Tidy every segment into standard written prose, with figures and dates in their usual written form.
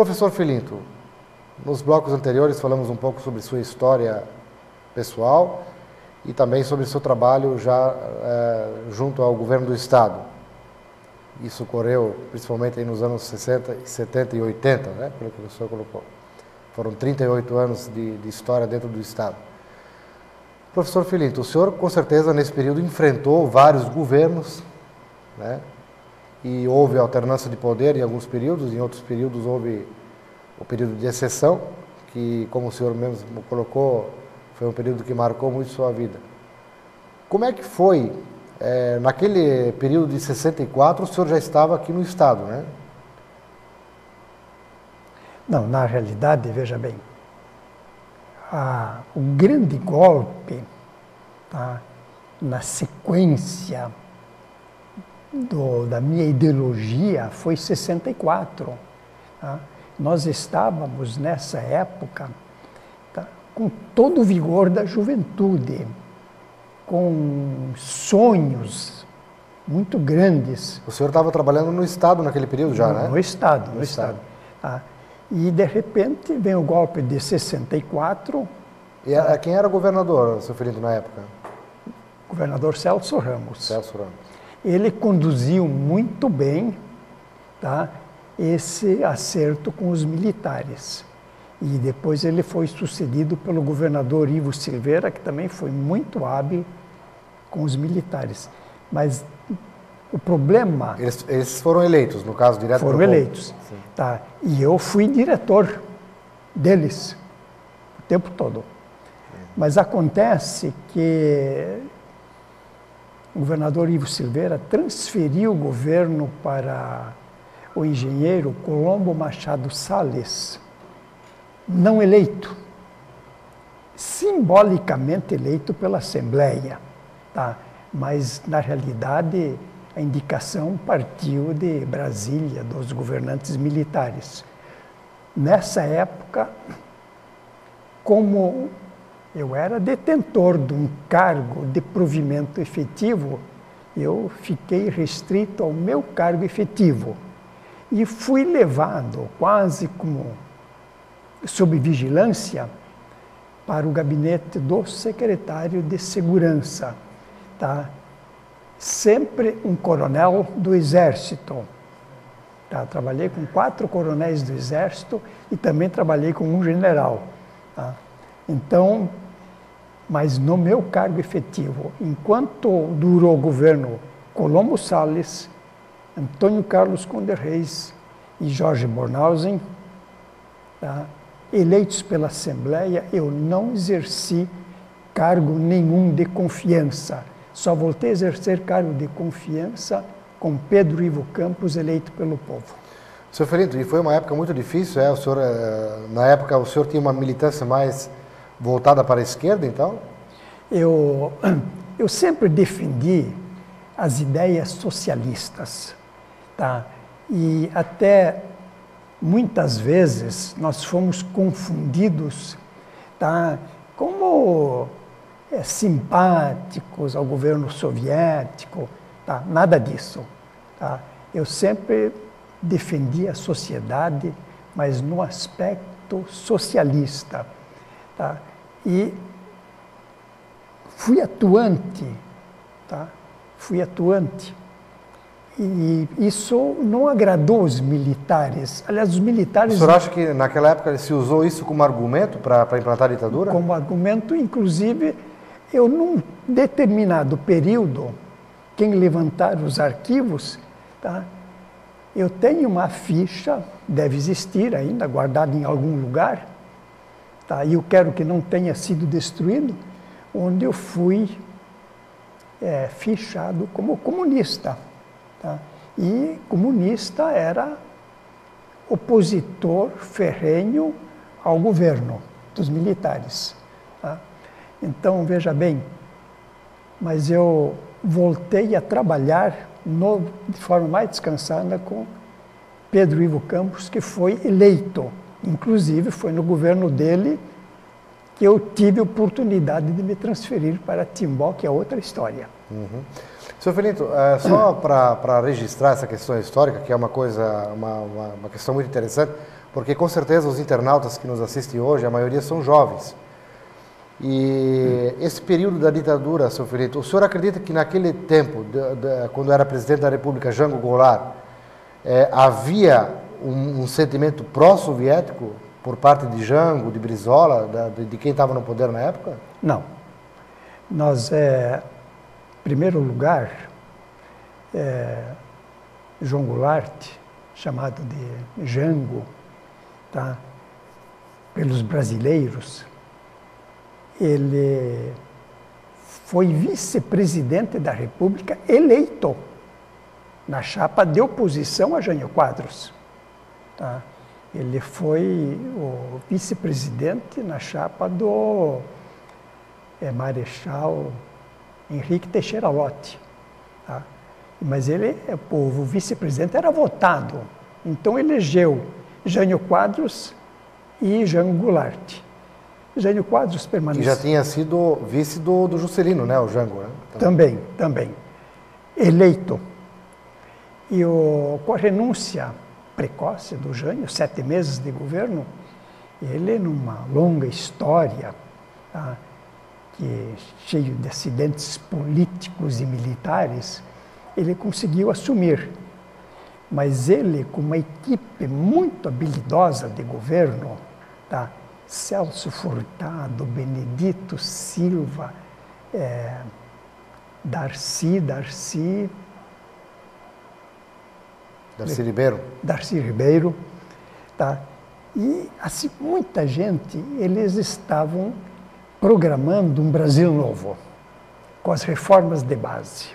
Professor Filinto, nos blocos anteriores falamos um pouco sobre sua história pessoal e também sobre seu trabalho já junto ao governo do Estado. Isso ocorreu principalmente aí nos anos 60, 70 e 80, né? Pelo que o senhor colocou. Foram 38 anos de história dentro do Estado. Professor Filinto, o senhor com certeza nesse período enfrentou vários governos, né? E houve alternância de poder em alguns períodos, em outros períodos houve o período de exceção, que, como o senhor mesmo colocou, foi um período que marcou muito sua vida. Como é que foi, naquele período de 64, o senhor já estava aqui no Estado, né? Não, na realidade, veja bem, o grande golpe, tá, na sequência da minha ideologia foi 64. Tá? Nós estávamos, nessa época, tá, com todo o vigor da juventude, com sonhos muito grandes. O senhor estava trabalhando no Estado naquele período já, né? No Estado. Tá? E, de repente, vem o golpe de 64. E quem era o governador, seu Filinto, na época? Governador Celso Ramos. Celso Ramos. Ele conduziu muito bem, tá, esse acerto com os militares. E depois ele foi sucedido pelo governador Ivo Silveira, que também foi muito hábil com os militares. Mas o problema... Eles foram eleitos, no caso, direto pelo povo. Foram eleitos. Tá? E eu fui diretor deles o tempo todo. Mas acontece que o governador Ivo Silveira transferiu o governo para o engenheiro Colombo Machado Salles, não eleito, simbolicamente eleito pela Assembleia, tá? Mas, na realidade, a indicação partiu de Brasília, dos governantes militares. Nessa época, como eu era detentor de um cargo de provimento efetivo, eu fiquei restrito ao meu cargo efetivo e fui levado quase como sob vigilância para o gabinete do secretário de Segurança, tá? Sempre um coronel do Exército. Tá? Trabalhei com 4 coronéis do Exército e também trabalhei com um general. Tá? Então, mas no meu cargo efetivo, enquanto durou o governo Colombo Salles, Antônio Carlos Conder Reis e Jorge Bornhausen, tá, eleitos pela Assembleia, eu não exerci cargo nenhum de confiança. Só voltei a exercer cargo de confiança com Pedro Ivo Campos, eleito pelo povo. Senhor Filinto, e foi uma época muito difícil, o senhor, na época o senhor tinha uma militância mais voltada para a esquerda, então? Eu sempre defendi as ideias socialistas, tá? E até muitas vezes nós fomos confundidos, tá, como simpáticos ao governo soviético, tá? Nada disso. Tá? Eu sempre defendi a sociedade, mas no aspecto socialista. Tá? E fui atuante, tá? Fui atuante. E isso não agradou os militares. Aliás, os militares... O senhor acha que naquela época se usou isso como argumento para implantar a ditadura? Como argumento, inclusive, eu num determinado período, quem levantar os arquivos, tá? Eu tenho uma ficha, deve existir ainda, guardada em algum lugar, tá? E eu quero que não tenha sido destruído, onde eu fui fichado como comunista. Tá? E comunista era opositor ferrenho ao governo dos militares. Tá? Então, veja bem, mas eu voltei a trabalhar de forma mais descansada com Pedro Ivo Campos, que foi eleito. Inclusive, foi no governo dele que eu tive a oportunidade de me transferir para Timbó, que é outra história. Uhum. Senhor Filinto, só para registrar essa questão histórica, que é uma coisa, uma questão muito interessante, Porque com certeza os internautas que nos assistem hoje, a maioria são jovens. E esse período da ditadura, seu Fiorito, o senhor acredita que naquele tempo, quando era presidente da República, Jango Goulart, havia um sentimento pró-soviético por parte de Jango, de Brizola, de quem estava no poder na época? Não. Nós, em primeiro lugar, João Goulart, chamado de Jango, tá? Pelos brasileiros, ele foi vice-presidente da República eleito na chapa de oposição a Jânio Quadros. Tá? Ele foi o vice-presidente na chapa do Marechal Henrique Teixeira Lott. Tá? Mas o vice-presidente era votado, então elegeu Jânio Quadros e Jango Goulart. Jânio Quadros permaneceu. Que já tinha sido vice do Juscelino, né, o Jango, né? Também. Eleito. E com a renúncia precoce do Jânio, 7 meses de governo, ele, numa longa história, tá, cheio de acidentes políticos e militares, ele conseguiu assumir. Mas ele, com uma equipe muito habilidosa de governo, tá, Celso Furtado, Benedito Silva, Darcy Ribeiro, tá? E assim, muita gente, eles estavam programando um Brasil novo, com as reformas de base,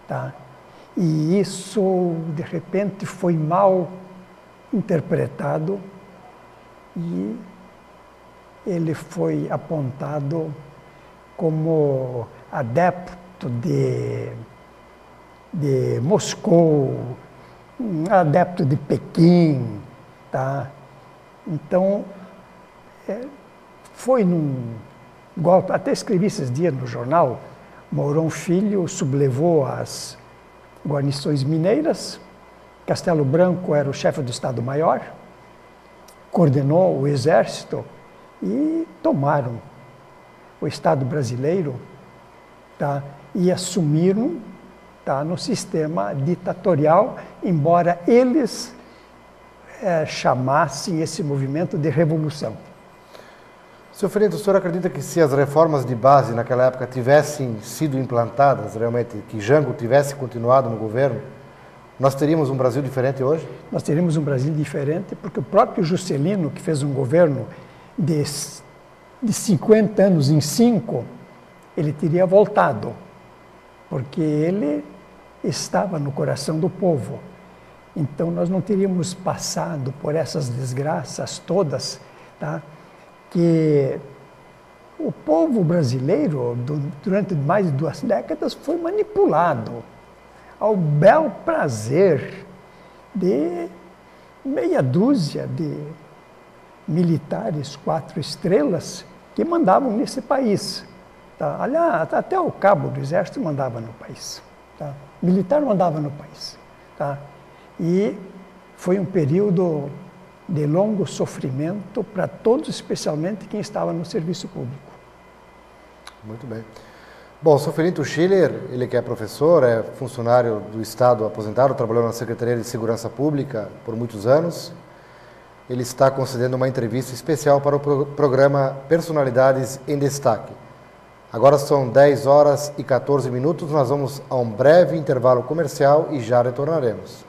tá? E isso, de repente, foi mal interpretado e ele foi apontado como adepto de Moscou, adepto de Pequim, tá? Então, foi num golpe, até escrevi esses dias no jornal, Mourão Filho sublevou as guarnições mineiras, Castelo Branco era o chefe do Estado-Maior, coordenou o exército e tomaram o Estado brasileiro, tá? E assumiram, tá, no sistema ditatorial, embora eles chamassem esse movimento de revolução. Senhor Fiorito, o senhor acredita que se as reformas de base naquela época tivessem sido implantadas, realmente, que Jango tivesse continuado no governo, nós teríamos um Brasil diferente hoje? Nós teríamos um Brasil diferente, porque o próprio Juscelino, que fez um governo de 50 anos em 5, ele teria voltado, porque ele estava no coração do povo. Então, nós não teríamos passado por essas desgraças todas, tá? Que o povo brasileiro, durante mais de 2 décadas, foi manipulado ao bel prazer de meia dúzia de militares 4 estrelas que mandavam nesse país. Tá? Aliás, até o cabo do exército mandava no país. Tá? Militar mandava no país. Tá? E foi um período de longo sofrimento para todos, especialmente quem estava no serviço público. Muito bem. Bom, o senhor Fiorito Schiller, ele que é professor, é funcionário do Estado aposentado, trabalhou na Secretaria de Segurança Pública por muitos anos. Ele está concedendo uma entrevista especial para o programa Personalidades em Destaque. Agora são 10 horas e 14 minutos, nós vamos a um breve intervalo comercial e já retornaremos.